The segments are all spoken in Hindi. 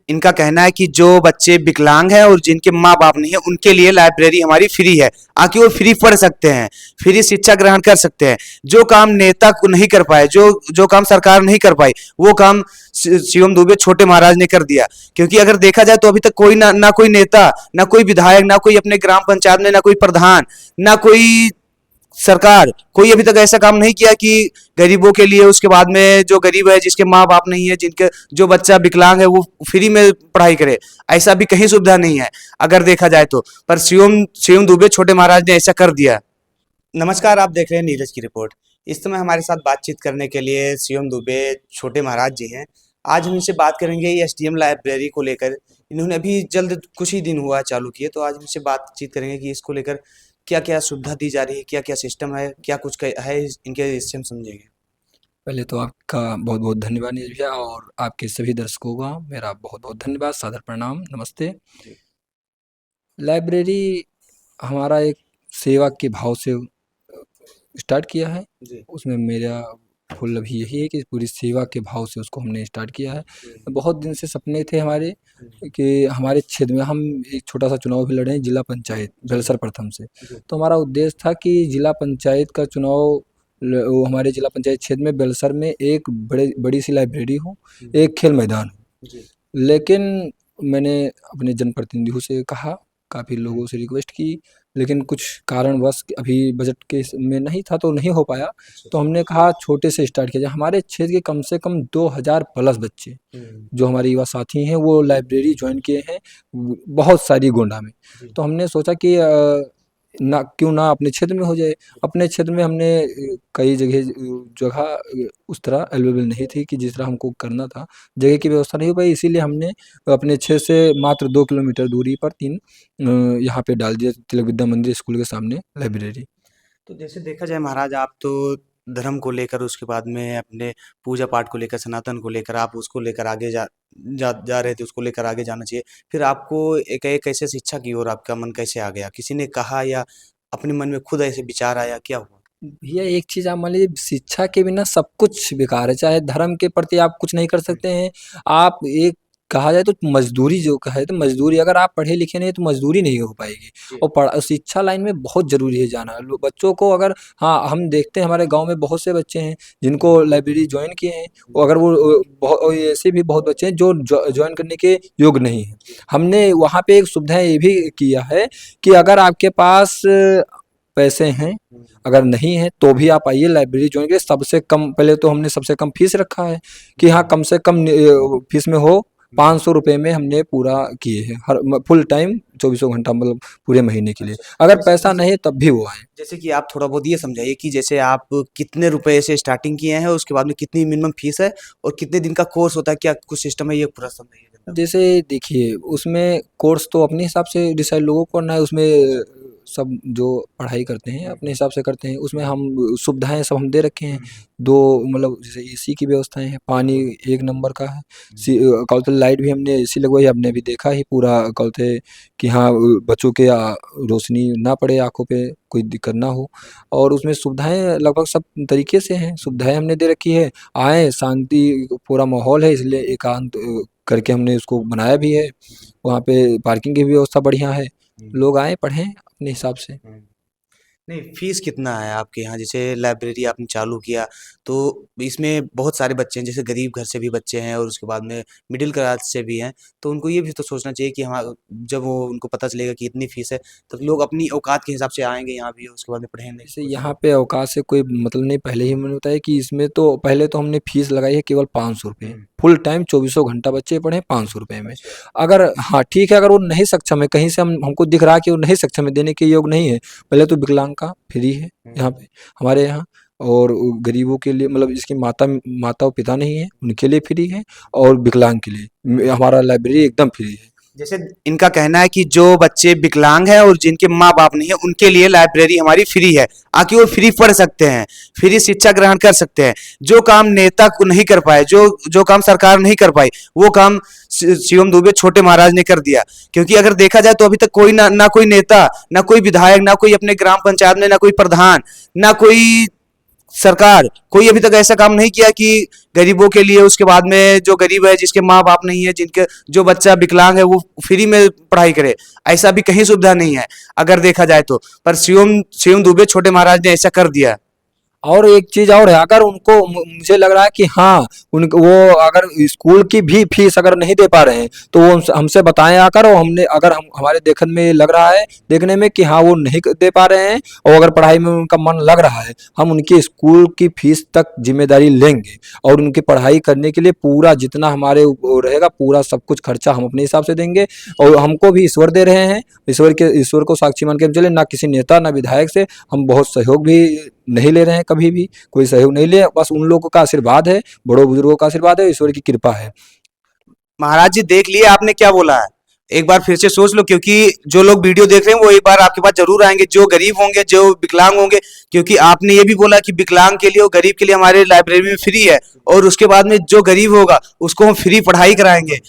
इनका कहना है कि जो बच्चे विकलांग हैं और जिनके माँ बाप नहीं है उनके लिए लाइब्रेरी हमारी फ्री है, आकि वो फ्री पढ़ सकते हैं, फ्री शिक्षा ग्रहण कर सकते हैं। जो काम नेता को नहीं कर पाए, जो जो काम सरकार नहीं कर पाई, वो काम शिवम दुबे छोटे महाराज ने कर दिया। क्योंकि अगर देखा जाए तो अभी तक कोई ना कोई नेता, ना कोई विधायक, ना कोई अपने ग्राम पंचायत में, ना कोई प्रधान, ना कोई सरकार, कोई अभी तक ऐसा काम नहीं किया कि गरीबों के लिए, उसके बाद में जो गरीब है, जिसके माँ बाप नहीं है, जिनके जो बच्चा विकलांग है, वो फ्री में पढ़ाई करे। ऐसा भी कहीं सुविधा नहीं है अगर देखा जाए तो। पर शिवम दुबे छोटे महाराज ने ऐसा कर दिया। नमस्कार, आप देख रहे हैं नीरज की रिपोर्ट। इस समय हमारे साथ बातचीत करने के लिए शिवम दुबे छोटे महाराज जी हैं। आज हम इनसे बात करेंगे एसडीएम लाइब्रेरी को लेकर। इन्होंने अभी जल्द कुछ ही दिन हुआ चालू किए, तो आज इनसे बातचीत करेंगे कि इसको लेकर क्या क्या सुविधा दी जा रही है, क्या क्या सिस्टम है, क्या कुछ है इनके, इससे हम समझेंगे। पहले तो आपका बहुत बहुत धन्यवाद नीरज भैया, और आपके सभी दर्शकों का मेरा बहुत बहुत धन्यवाद, सादर प्रणाम, नमस्ते। जी। लाइब्रेरी हमारा एक सेवा के भाव से स्टार्ट किया है। जी। उसमें मेरा फुल अभी यही है कि पूरी सेवा के भाव से उसको हमने स्टार्ट किया है। बहुत दिन से सपने थे हमारे कि हमारे क्षेत्र में हम एक छोटा सा चुनाव भी लड़े हैं, जिला पंचायत बेलसर प्रथम से। तो हमारा उद्देश्य था कि जिला पंचायत का चुनाव वो हमारे जिला पंचायत क्षेत्र में बेलसर में एक बड़ी सी लाइब्रेरी हो, एक खेल मैदान हो। लेकिन मैंने अपने जनप्रतिनिधियों से कहा, काफ़ी लोगों से रिक्वेस्ट की, लेकिन कुछ कारणवश अभी बजट के में नहीं था तो नहीं हो पाया। तो हमने कहा छोटे से स्टार्ट किया जाए। हमारे क्षेत्र के कम से कम 2000 प्लस बच्चे जो हमारे युवा साथी हैं वो लाइब्रेरी ज्वाइन किए हैं, बहुत सारी गोंडा में। तो हमने सोचा कि क्यों ना अपने क्षेत्र में हो जाए। अपने क्षेत्र में हमने कई जगह उस तरह अवेलेबल नहीं थी कि जिस तरह हमको करना था, जगह की व्यवस्था नहीं हो पाई। इसीलिए हमने अपने क्षेत्र से मात्र 2 किलोमीटर दूरी पर यहाँ पे डाल दिया, तिलक विद्या मंदिर स्कूल के सामने लाइब्रेरी। तो जैसे देखा जाए महाराज, आप तो धर्म को लेकर, उसके बाद में अपने पूजा पाठ को लेकर, सनातन को लेकर, आप उसको लेकर आगे जा रहे थे, उसको लेकर आगे जाना चाहिए। फिर आपको एक ऐसे शिक्षा की ओर आपका मन कैसे आ गया? किसी ने कहा या अपने मन में खुद ऐसे विचार आया, क्या हुआ? भैया एक चीज़ आप मान लीजिए, शिक्षा के बिना सब कुछ बेकार है। चाहे धर्म के प्रति आप कुछ नहीं कर सकते हैं। आप एक कहा जाए तो मज़दूरी जो कहे तो मज़दूरी, अगर आप पढ़े लिखे नहीं तो मज़दूरी नहीं हो पाएगी। और शिक्षा लाइन में बहुत ज़रूरी है जाना। बच्चों को अगर, हाँ, हम देखते हैं हमारे गाँव में बहुत से बच्चे हैं जिनको लाइब्रेरी जॉइन किए हैं, और अगर बहुत ऐसे भी बहुत बच्चे हैं जो जॉइन करने के योग्य नहीं हैं। हमने वहाँ पे एक सुविधा ये भी किया है कि अगर आपके पास पैसे हैं, अगर नहीं है तो भी आप आइए लाइब्रेरी ज्वाइन करिए। सबसे कम, पहले तो हमने सबसे कम फीस रखा है कि हाँ, कम से कम फीस में हो। 500 रुपये में हमने पूरा किए हैं, हर फुल टाइम 24 घंटा, मतलब पूरे महीने के लिए। अगर पैसा नहीं है तब भी वो आए। जैसे कि आप थोड़ा बहुत ये समझाइए कि जैसे आप कितने रुपए से स्टार्टिंग किए हैं, उसके बाद में कितनी मिनिमम फीस है और कितने दिन का कोर्स होता है, क्या कुछ सिस्टम है, ये पूरा समझाइए जरा। जैसे देखिए, उसमें कोर्स तो अपने हिसाब से डिसाइड लोगों को करना है। उसमें सब जो पढ़ाई करते हैं अपने हिसाब से करते हैं। उसमें हम सुविधाएं सब हम दे रखे हैं। दो, मतलब जैसे एसी की व्यवस्थाएं हैं, पानी एक नंबर का है। कहते लाइट भी हमने एसी लगवाई, आपने भी देखा ही पूरा। कहते कि हाँ, बच्चों के रोशनी ना पड़े आँखों पे, कोई दिक्कत ना हो। और उसमें सुविधाएं लगभग सब तरीके से हैं, सुविधाएं हमने दे रखी है। आए, शांति पूरा माहौल है, इसलिए एकांत करके हमने उसको बनाया भी है। वहाँ पे पार्किंग की भी व्यवस्था बढ़िया है। लोग आए, पढ़ें अपने हिसाब से। नहीं, फीस कितना है आपके यहाँ? जैसे लाइब्रेरी आपने चालू किया तो इसमें बहुत सारे बच्चे हैं, जैसे गरीब घर से भी बच्चे हैं और उसके बाद में मिडिल क्लास से भी हैं। तो उनको ये भी तो सोचना चाहिए कि हाँ, जब वो उनको पता चलेगा कि इतनी फीस है, तो लोग अपनी औकात के हिसाब से आएंगे यहाँ भी, उसके बाद में पढ़ेंगे। जैसे यहाँ पे अवकाश से कोई मतलब नहीं। पहले ही मैंने बताया कि इसमें तो पहले तो हमने फीस लगाई है केवल 500 रुपये। फुल टाइम 24 घंटा बच्चे पढ़े 500 रुपये में। अगर, हाँ ठीक है, अगर वो नहीं सक्षम है, कहीं से हमको दिख रहा है कि वो नहीं सक्षम है, देने के योग्य नहीं है, पहले तो विकलांग का फ्री है यहाँ पे, हमारे यहाँ। और गरीबों के लिए, मतलब जिसकी माता और पिता नहीं है, उनके लिए फ्री है। और विकलांग के लिए हमारा लाइब्रेरी एकदम फ्री है। जैसे इनका कहना है कि जो बच्चे विकलांग हैं और जिनके माँ बाप नहीं है उनके लिए लाइब्रेरी हमारी फ्री है, आकि वो फ्री पढ़ सकते हैं, फ्री शिक्षा ग्रहण कर सकते हैं। जो काम नेता को नहीं कर पाए, जो जो काम सरकार नहीं कर पाई, वो काम शिवम दुबे छोटे महाराज ने कर दिया। क्योंकि अगर देखा जाए तो अभी तक कोई ना कोई नेता, ना कोई विधायक, ना कोई अपने ग्राम पंचायत में, ना कोई प्रधान, ना कोई सरकार कोई अभी तक ऐसा काम नहीं किया कि गरीबों के लिए, उसके बाद में जो गरीब है जिसके माँ बाप नहीं है, जिनके जो बच्चा विकलांग है वो फ्री में पढ़ाई करे, ऐसा भी कहीं सुविधा नहीं है अगर देखा जाए तो। पर शिवम दुबे छोटे महाराज ने ऐसा कर दिया। और एक चीज और है, अगर उनको मुझे लग रहा है कि हाँ उनको वो अगर स्कूल की भी फीस अगर नहीं दे पा रहे हैं तो वो हमसे बताएं आकर, और हमने अगर हम हमारे देखने में लग रहा है, देखने में कि हाँ वो नहीं दे पा रहे हैं और अगर पढ़ाई में उनका मन लग रहा है, हम उनकी स्कूल की फीस तक जिम्मेदारी लेंगे और उनकी पढ़ाई करने के लिए पूरा जितना हमारे रहेगा पूरा सब कुछ खर्चा हम अपने हिसाब से देंगे। और हमको भी ईश्वर दे रहे हैं, ईश्वर को साक्षी मान के हम चले, ना किसी नेता ना विधायक से हम बहुत सहयोग भी नहीं ले रहे हैं, कभी भी कोई सहयोग नहीं ले, बस उन लोगों का आशीर्वाद है, बड़ों बुजुर्गों का आशीर्वाद है, ईश्वर की कृपा है। महाराज जी देख लिए आपने क्या बोला है, एक बार फिर से सोच लो, क्योंकि जो लोग वीडियो देख रहे हैं वो एक बार आपके पास जरूर आएंगे, जो गरीब होंगे, जो विकलांग होंगे, क्योंकि आपने ये भी बोला कि विकलांग के लिए और गरीब के लिए हमारे लाइब्रेरी में फ्री है, और उसके बाद में जो गरीब होगा उसको हम फ्री पढ़ाई कराएंगे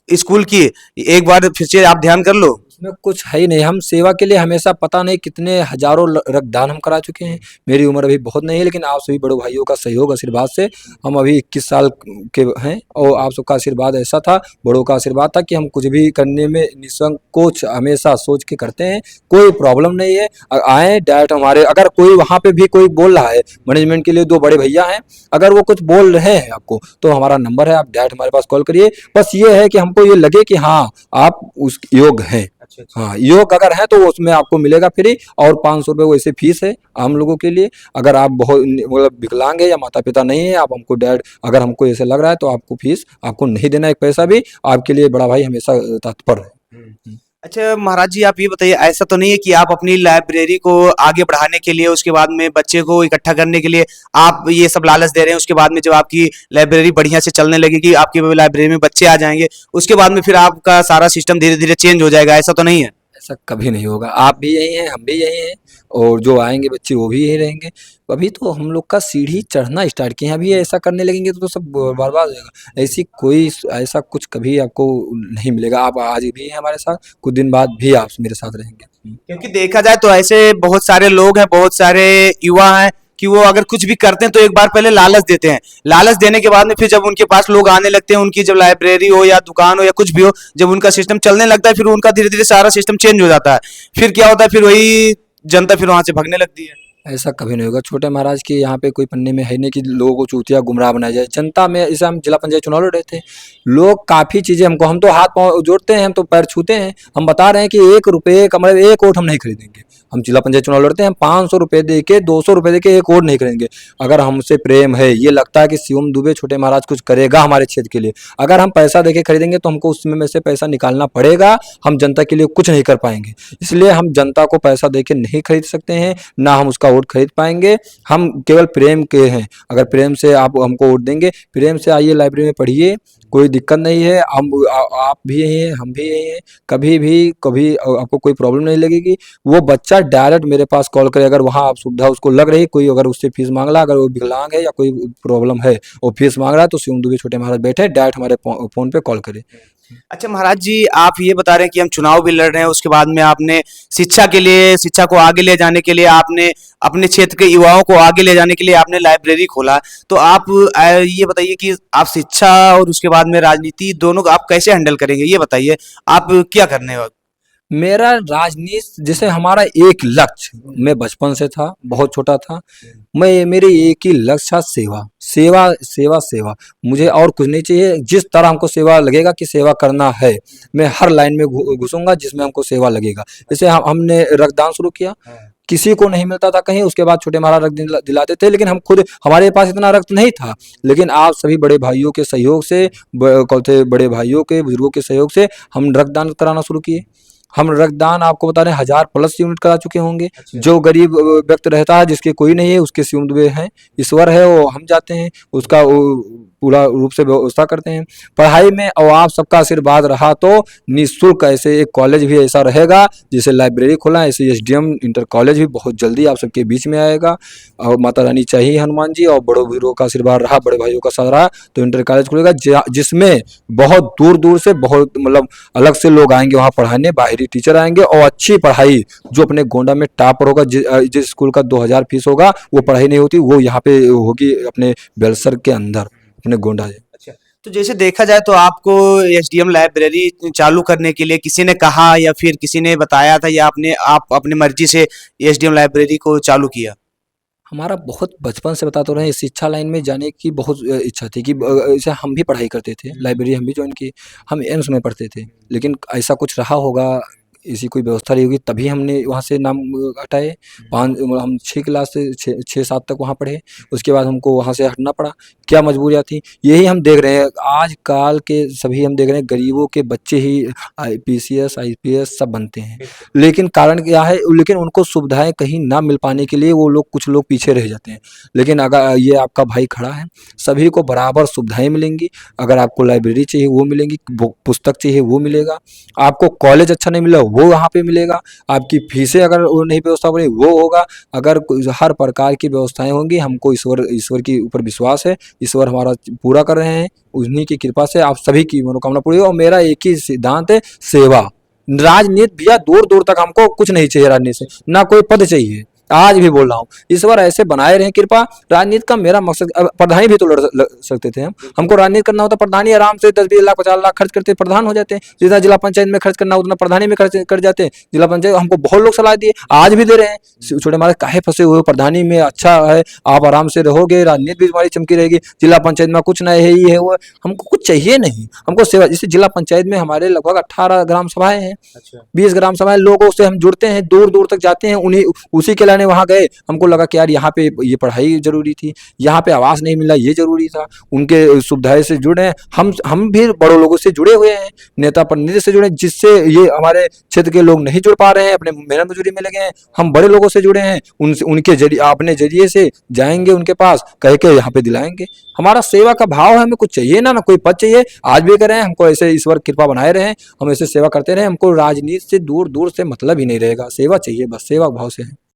स्कूल की। एक बार फिर से आप ध्यान कर लो। उसमें कुछ है ही नहीं, हम सेवा के लिए हमेशा पता नहीं कितने हजारों रक्तदान हम करा चुके हैं। मेरी उम्र अभी बहुत नहीं है, लेकिन आप सभी बड़े भाइयों का सहयोग आशीर्वाद से हम अभी 21 साल के हैं, और आप सबका आशीर्वाद ऐसा था, बड़ों का आशीर्वाद था कि हम कुछ भी करने में निसंकोच हमेशा सोच के करते हैं, कोई प्रॉब्लम नहीं है। आए डायरेक्ट हमारे, अगर कोई वहाँ पे भी कोई बोल रहा है मैनेजमेंट के लिए, 2 बड़े भैया हैं, अगर वो कुछ बोल रहे हैं आपको तो हमारा नंबर है, आप डायरेक्ट हमारे पास कॉल करिए। बस ये है कि हमको ये लगे कि हाँ आप उस योग हैं, हाँ योग अगर है तो उसमें आपको मिलेगा फ्री, और 500 रुपये वैसे फीस है आम लोगों के लिए। अगर आप बहुत मतलब विकलांग है या माता पिता नहीं है, आप हमको डायरेक्ट, अगर हमको ऐसे लग रहा है तो आपको फीस आपको नहीं देना, एक पैसा भी, आपके लिए बड़ा भाई हमेशा तत्पर है। अच्छा महाराज जी आप ये बताइए, ऐसा तो नहीं है कि आप अपनी लाइब्रेरी को आगे बढ़ाने के लिए, उसके बाद में बच्चे को इकट्ठा करने के लिए आप ये सब लालच दे रहे हैं, उसके बाद में जब आपकी लाइब्रेरी बढ़िया से चलने लगेगी, आपकी लाइब्रेरी में बच्चे आ जाएंगे, उसके बाद में फिर आपका सारा सिस्टम धीरे धीरे चेंज हो जाएगा, ऐसा तो नहीं है? ऐसा कभी नहीं होगा, आप भी यही हैं, हम भी यही हैं, और जो आएंगे बच्चे वो भी यही रहेंगे। अभी तो हम लोग का सीढ़ी चढ़ना स्टार्ट किए हैं, अभी ऐसा करने लगेंगे तो सब बर्बाद हो जाएगा। ऐसी कोई ऐसा कुछ कभी आपको नहीं मिलेगा, आप आज भी हैं हमारे साथ, कुछ दिन बाद भी आप मेरे साथ रहेंगे। क्योंकि देखा जाए तो ऐसे बहुत सारे लोग हैं, बहुत सारे युवा हैं कि वो अगर कुछ भी करते हैं तो एक बार पहले लालच देते हैं, लालच देने के बाद में फिर जब उनके पास लोग आने लगते हैं, उनकी जब लाइब्रेरी हो या दुकान हो या कुछ भी हो, जब उनका सिस्टम चलने लगता है फिर उनका धीरे धीरे सारा सिस्टम चेंज हो जाता है, फिर क्या होता है, फिर वही जनता फिर वहां से भागने लगती है। ऐसा कभी नहीं होगा छोटे महाराज की, यहाँ पे कोई पन्ने में है नहीं कि लोगों को चूतिया गुमराह बनाया जाए। जनता में इसे हम जिला पंचायत चुनाव लड़ रहे थे, लोग काफ़ी चीज़ें हमको, हम तो हाथ पाँव जोड़ते हैं, हम तो पैर छूते हैं, हम बता रहे हैं कि 1 रुपये का मतलब 1 वोट हम नहीं खरीदेंगे। हम जिला पंचायत चुनाव लड़ते हैं, हम 500 रुपये दे के 200 रुपये दे के 1 वोट नहीं खरीदेंगे। अगर हमसे प्रेम है, ये लगता है कि शिवम दुबे छोटे महाराज कुछ करेगा हमारे क्षेत्र के लिए, अगर हम पैसा दे के खरीदेंगे तो हमको उसमें से पैसा निकालना पड़ेगा, हम जनता के लिए कुछ नहीं कर पाएंगे। इसलिए हम जनता को पैसा दे के नहीं खरीद सकते हैं, ना हम उसका वोट खरीद पाएंगे। हम केवल प्रेम के हैं, अगर प्रेम से आप हमको वोट देंगे, प्रेम से आइए लाइब्रेरी में पढ़िए, कोई दिक्कत नहीं है। हम आप भी यही हैं, हम भी यही हैं, कभी आपको कोई प्रॉब्लम नहीं लगेगी। वो बच्चा डायरेक्ट मेरे पास कॉल करे, अगर वहाँ आप सुविधा उसको लग रही, कोई अगर उससे फीस मांग रहा, अगर वो विकलांग है या कोई प्रॉब्लम है वो फीस मांग रहा है, तो शिवम दुबे छोटे महाराज बैठे डायरेक्ट हमारे फ़ोन पे कॉल करे। अच्छा महाराज जी आप ये बता रहे हैं कि हम चुनाव भी लड़ रहे हैं, उसके बाद में आपने शिक्षा के लिए, शिक्षा को आगे ले जाने के लिए, आपने अपने क्षेत्र के युवाओं को आगे ले जाने के लिए आपने लाइब्रेरी खोला, तो आप ये बताइए कि आप शिक्षा और उसके बाद में राजनीति दोनों को आप कैसे हैंडल करेंगे, ये बताइए आप क्या करने हो? मेरा राजनीति जैसे हमारा एक लक्ष्य, मैं बचपन से था, बहुत छोटा था, मैं मेरे एक ही लक्ष्य था, सेवा सेवा सेवा सेवा। मुझे और कुछ नहीं चाहिए, जिस तरह हमको सेवा लगेगा कि सेवा करना है, मैं हर लाइन में घुसूंगा जिसमें हमको सेवा लगेगा। जैसे हमने रक्तदान शुरू किया, किसी को नहीं मिलता था कहीं, उसके बाद छोटे महाराज रक्त दिलाते थे, लेकिन हम खुद, हमारे पास इतना रक्त नहीं था, लेकिन आप सभी बड़े भाइयों के सहयोग से, कौन थे बड़े भाइयों के, बुजुर्गों के सहयोग से हम रक्तदान कराना शुरू किए। हम रक्तदान आपको बता रहे हैं 1000+ यूनिट करा चुके होंगे। जो गरीब व्यक्ति रहता है, जिसके कोई नहीं है, उसके शिवम दुबे हैं, ईश्वर है, वो हम जाते हैं, उसका वो पूरा रूप से व्यवस्था करते हैं पढ़ाई में। और आप सबका आशीर्वाद रहा तो निःशुल्क ऐसे एक कॉलेज भी ऐसा रहेगा, जैसे लाइब्रेरी खोला है, ऐसे एसडीएम इंटर कॉलेज भी बहुत जल्दी आप सबके बीच में आएगा। और माता रानी चाहिए, हनुमान जी और बड़ों वीरों का आशीर्वाद रहा, बड़े भाइयों का साथ रहा, तो इंटर कॉलेज खुलेगा जिसमें बहुत दूर दूर से बहुत मतलब अलग से लोग आएंगे वहाँ पढ़ाने, बाहरी टीचर आएंगे, और अच्छी पढ़ाई जो अपने गोंडा में टॉपर होगा, जिस स्कूल का 2000 फीस होगा वो पढ़ाई नहीं होती, वो यहाँ पे होगी अपने बेलसर के अंदर, अपने गोंडा है। अच्छा, तो जैसे देखा जाए तो आपको एसडीएम लाइब्रेरी चालू करने के लिए किसी ने कहा या फिर किसी ने बताया था, या आप अपनी मर्जी से एसडीएम लाइब्रेरी को चालू किया? हमारा बहुत बचपन से बता तो रहे हैं, शिक्षा लाइन में जाने की बहुत इच्छा थी कि जैसे हम भी पढ़ाई करते थे, लाइब्रेरी हम भी ज्वाइन किए, हम एम्स में पढ़ते थे, लेकिन ऐसा कुछ रहा होगा, ऐसी कोई व्यवस्था रही होगी तभी हमने वहाँ से नाम हटाए। हम 6 क्लास से 6-7 तक वहाँ पढ़े, उसके बाद हमको वहाँ से हटना पड़ा। क्या मजबूरियाँ थी, यही हम देख रहे हैं आज काल के सभी, हम देख रहे हैं गरीबों के बच्चे ही पीसीएस आईपीएस सब बनते हैं, लेकिन कारण क्या है, लेकिन उनको सुविधाएं कहीं ना मिल पाने के लिए वो लोग, कुछ लोग पीछे रह जाते हैं। लेकिन अगर ये आपका भाई खड़ा है, सभी को बराबर सुविधाएं मिलेंगी। अगर आपको लाइब्रेरी चाहिए वो मिलेंगी, पुस्तक चाहिए वो मिलेगा, आपको कॉलेज अच्छा नहीं मिला वो यहाँ पे मिलेगा, आपकी फीसें अगर वो नहीं व्यवस्था बनी वो होगा, अगर हर प्रकार की व्यवस्थाएं होंगी। हमको ईश्वर के ऊपर विश्वास है, ईश्वर हमारा पूरा कर रहे हैं, उन्हीं की कृपा से आप सभी की मनोकामना पूरी हो। और मेरा एक ही सिद्धांत है, सेवा। राजनीति भैया दूर दूर तक हमको कुछ नहीं चाहिए, राजनीति से ना कोई पद चाहिए, आज भी बोल रहा हूँ, ईश्वर ऐसे बनाए रहे कृपा। राजनीति का मेरा मकसद, प्रधानी भी तो लड़ सकते थे हम, हमको राजनीति करना होता प्रधानी आराम से 10-20 लाख 50 लाख खर्च करते प्रधान हो जाते हैं, जितना जिला पंचायत में खर्च करना उतना प्रधानी में खर्च कर जाते हैं। जिला पंचायत हमको बहुत लोग सलाह दिए, आज भी दे रहे हैं, छोटे मारे काहे फंसे हुए, प्रधानी में अच्छा है, आप आराम से रहोगे, राजनीति भी तुम्हारी चमकी रहेगी, जिला पंचायत में कुछ नहीं है, ये है वो है, हमको कुछ चाहिए नहीं, हमको सेवा। जैसे जिला पंचायत में हमारे लगभग 18 ग्राम सभाएं हैं, 20 ग्राम सभाएं, लोगों से हम जुड़ते हैं, दूर दूर तक जाते हैं, उन्हीं उसी के लाने वहां गए, हमको लगा कि यार यहाँ पे ये पढ़ाई जरूरी थी, यहाँ पे आवास नहीं मिला ये जरूरी था, उनके सुविधाएं से जुड़े हैं। हम भी बड़ों लोगों से जुड़े हुए हैं, नेता प्रतिनिधि से जुड़े, जिससे ये हमारे क्षेत्र के लोग नहीं जुड़ पा रहे हैं, अपने मेहनत मजदूरी में लगे हैं, हम बड़े लोगों से जुड़े हैं, उनसे उनके जरिए, अपने जरिए से जाएंगे उनके पास, कह के यहाँ पे दिलाएंगे। हमारा सेवा का भाव है, हमें कुछ चाहिए ना कोई पद चाहिए, आज भी करें, हमको ऐसे ईश्वर कृपा बनाए रहे, हम ऐसे सेवा करते रहे, हमको राजनीति से दूर दूर से मतलब ही नहीं रहेगा, सेवा चाहिए, बस सेवा भाव से है।